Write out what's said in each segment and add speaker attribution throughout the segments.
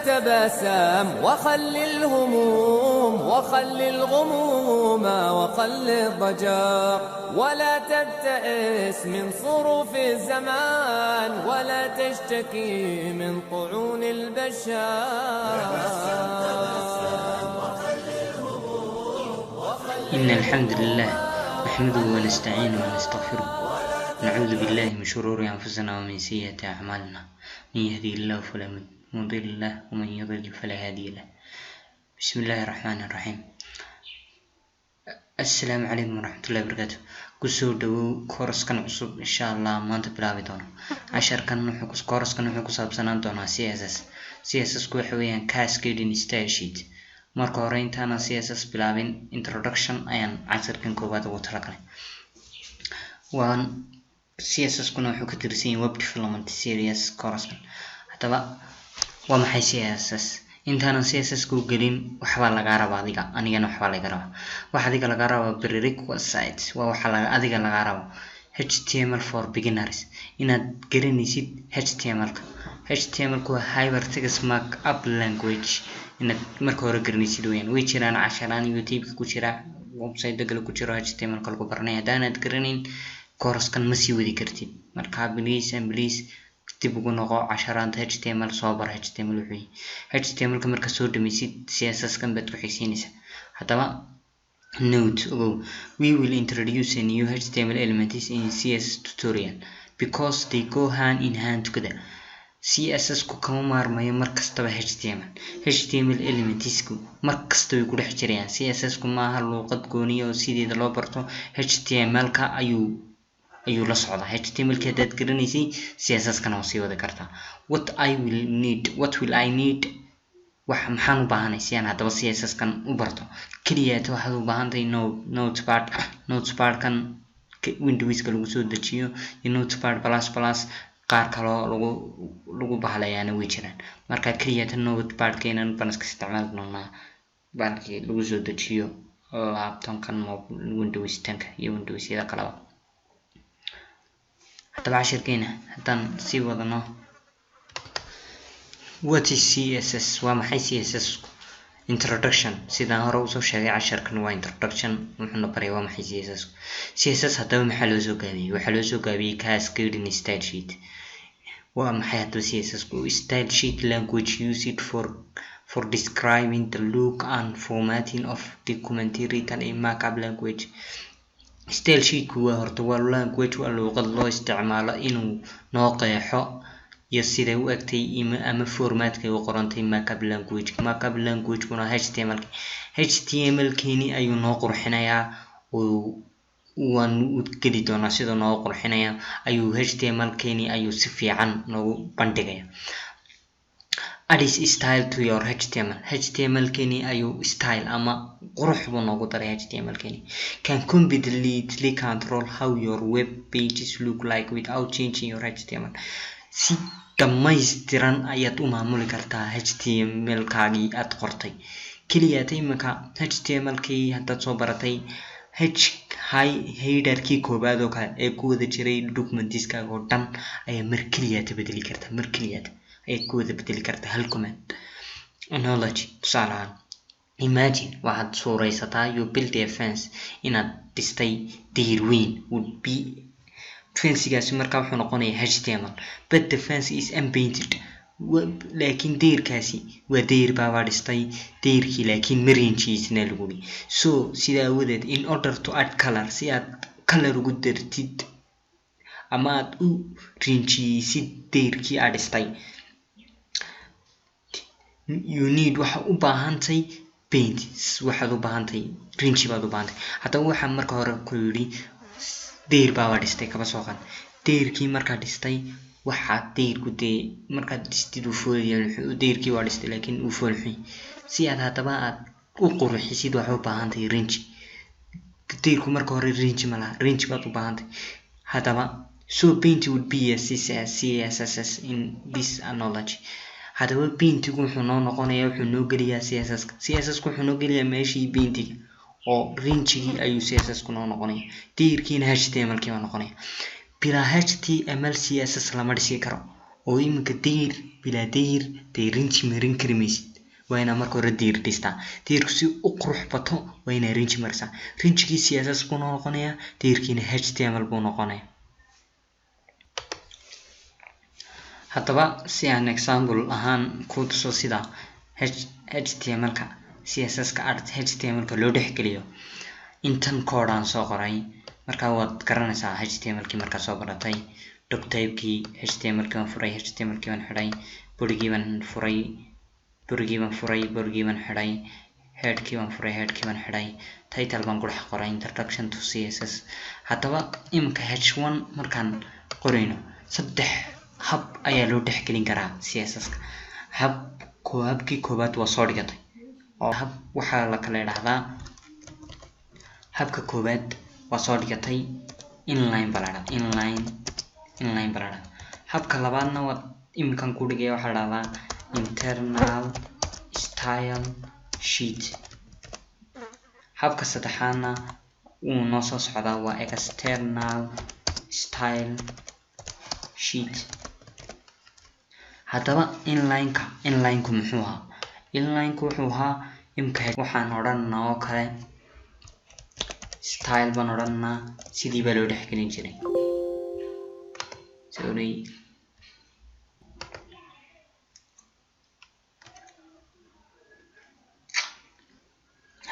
Speaker 1: تبسم وخل الهموم وخل الغموم وخل الضجر ولا تبتئس من صروف الزمان ولا تشتكي من طعون البشر.
Speaker 2: إن الحمد لله نحمده ونستعينه ونستغفره نعوذ بالله من شرور أنفسنا ومن سيئات أعمالنا من يهدي الله فلا مضل له ومن يضلل فلا هادي له. بسم الله الرحمن الرحيم. السلام عليكم ورحمة الله وبركاته. kusoo dhawow kooraskan cusub insha Allah maanta bilaabi doono casharkan wuxuu ku saabsanaan doonaa CSS ku waxa weeyaan cascading style sheet. marka hore intaan CSS bilaabin introduction ayaan casharkan koowaad ugu talagalay. CSS kuna wuxuu ka tirsan yahay web development series kooraskan. hadaba waa maxay CSS? intaan CSS ku gelin waxba laga rabaa anigana waxba laga rabaa. waxa laga rabaa prerequisites waa waxa laga rabaa HTML for beginners inaad garanaysid HTML ku waa hypertext markup language inaad marka hore garanaysid weeyaan. way jiraan casharaan YouTube ku jira website kale ku jira HTML ka lagu baranay. haddaanad garanayn koorskan ma sii wadi kartid. marka please dib ugu noqo casharaanta HTML soo bar HTML wixii HTML ka marka soo dhamaysid CSS kan baad ku xigsiinaysaa. hadaba note we will introduce a new HTML elements in CSS tutorial because they go hand in hand together. CSS ku kama maarmayo markastaba HTML elements ku markastaba way ku dhex jirayaan. CSS ku maaha luqad gooni oo sideeda loo barto. HTML ka ayuu la socdaa. HTML ka dad garanaysi CSS kana oo sii wada kartaa. what will I need maxaan u baahanay si aan hadaba CSS kan u barto. kaliya waxaad u baahantahay notepad kan Windows ka lagu soo dejiyo iyo notepad plus qaar kale oo lagu bahlayana way jiraan. marka kaliya notepad keenan baan iska isticmaal doonaa baalkii lagu soo dejiyo laptop kan Windows 10 iyo Windows yada kale. hadaba cashirkeena haddaan sii wadano what is CSS? waa maxay CSS? introduction sidaan hore u soo sheegay casharkan waa introduction wuxuuna baray waa maxay CSS. hadaba maxaa loo soo gaabiyay? waxaa loo soo gaabiyay cascading style sheet. waa maxay hadaba CSS ku? style sheet language used for describing the look and formatting of document written in markup language. style sheet ku waa horta waa language waa luqad loo isticmaalo inuu noo qeexo iyo sida uu egtay ama formatka uu qorantay markup language kuna HTML keeni ayuu noo qurxinayaa waan u geli doonaa sida noo qurxinayaa ayuu HTML keeni ayuu si fiican noogu bandhigayaa. add style to your HTML keeni ayuu style ama qurux buu noogu daray. HTML keeni can completely control how your web pages look like without changing your HTML. si dhamaystiran ayaad u maamuli kartaa HTML kaagii aad qortay. kaliya imika HTML kii haddaad soo baratay header kii koobaad oo kale ee ku wada jiray documentiskaaga oo dhan ayaa mar kaliya bedeli kartaa ay ku wada bedeli kartaa hal command. analogy tusaale imagine waxaad suuraysataa you build a fence inaad dhistay deer weyn would be fence-gaasi markaa wuxuu noqonayaa HTML but the fence is unpainted. laakiin deerkaasi waa deer baa dhistay deerkii laakiin marinjiisna lagu dhigay. so sidaa awadeed in order to add color si aad color ugu dartid ama aad u rinjiisid deerkii aad dhistay you need waxa u baahantay paint waxaad u baahantay rinji baad u baahantay. hadaba waxa marka hore ku yiri deer baa dhistay kaba soo qan deerkii markaa dhistay waxa deerku markaa dhistid uu fooliyay deerkii waa dhistay laakiin uu foolxay. si aad hadaba aad u qurxisid waxa u baahantay rinji. deerku marka hore rinji ma laha rinji baad u baahantay. hadaba so paint would be a CSS in this analogy. hadaba paintigu wuxuu noo noqonayaa wuxuu noo geliyaa css ku wuxuu noo geliyaa meeshii paintiga oo range-gii ayuu css ku noo noqonayaa diirkiina html kii baa noqonaya bilaa html css lama dhisi karo oo iminka diir bilaa diir range marin kari maysid waa inaa marka hore diir dhistaa diirku si u qurux bato waa inaa range marisaa range-gii css buu noo noqonayaa diirkiina html buu noqonayaa hadaba si aan example ahaan ku tuso sida html-ka css-ka html-ka loo dhexgeliyo intan code aan soo qoray marka waad garanaysaa html-kii markaa soo baratay doctype-kii html-kii baan furay html-kii baan xidhay bodygii baan furay bodygii baan xidhay headkii baan furay headkii baan xidhay title baan ku dhex qoray introduction to css hadaba iminka h1 markaan qorayno saddex hab ayaa loo dhexgelin karaa css-ka habkii koobaad waa soo dhigatay oo waxaa la kala idhaahdaa habka koobaad waa soo dhigatay inline baa la idhahdaa inline baa la idhahdaa habka labaadna waa iminkan ku dhigaya waxaa la idhahdaa internal style sheet habka saddexaadna wuu noo soo socdaa waa external style sheet hadaba inline-ku muxuu ahaa inline-ku wuxuu ahaa imka waxaan odhanaa oo kale style baan odhanaa sidii baa loo dhexgelin jiray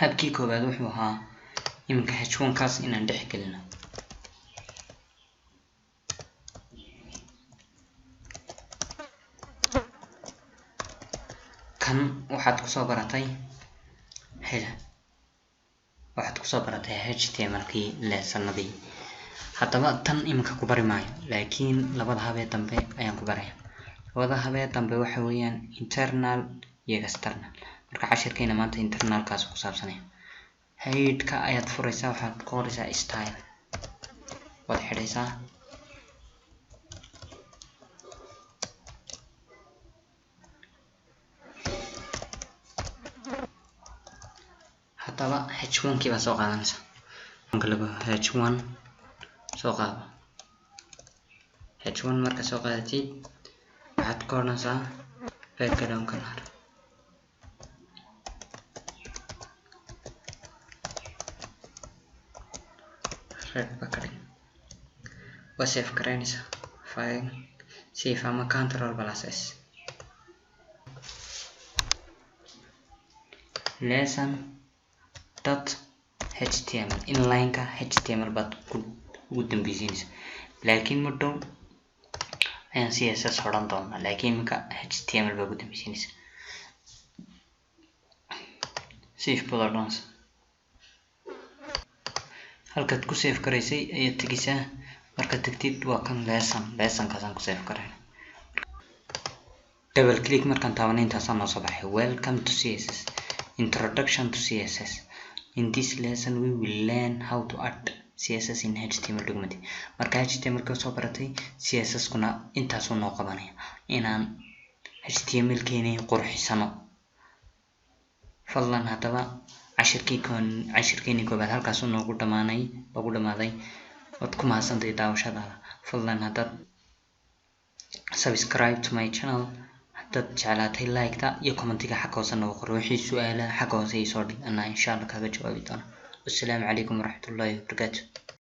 Speaker 2: habkii koobaad wuxuu ahaa iminka h1 kaas inaan dhexgelino kan waxaad kusoo baratay html-kii leesanadii hadaba tan iminka ku bari maayo laakiin labada habee dambe ayaan ku baraya labada habee dambe waxa weeyaan internal iyo external marka cashirkeena maanta internalkaas ku saabsanaya headka ayaad furaysaa waxaad ku qoraysaa style waad xidhaysaa hadaba h1 kii baa soo qaadanaysaa h1 soo qaado h1 marka soo qaadatid waxaad ku odhanaysaa background color red background waa save garaynaysaa file save ama Ctrl+S lesson.html inline-ka html baad ugu dambeysiinaysaa laakiin ma dhow ayaan css odhan doonaa laakiin iminka html baa ugu dambeysiinaysaa save baad odhanaysaa halkaad ku save garaysay ayaad tegaysaa markaad tegtid waa kan lesson-kaasaan ku save garayna double click markaan taabanay intaasaan noo soo baxay welcome to css introduction to css in this lesson we will learn how to add css in html document marka html ka soo baratay css kuna intaasoo noo qabanaya inaan html keenay qurxisano fadlan hadaba cashirkeeni koobaad halkaasoo lagu dhamaaday waad ku mahadsantahay daawashadaada fadlan haddaad subscribe to my channel haddaad jeclaatay like-ta iyo commentiga xagga hoose noogu qor wixii su-aalaha xagga hoose ii soo dhig anaa insha Allah kaaga jawaabi doono. Wassalaamu calaykum waraxmatullaahi wabarakaatuh.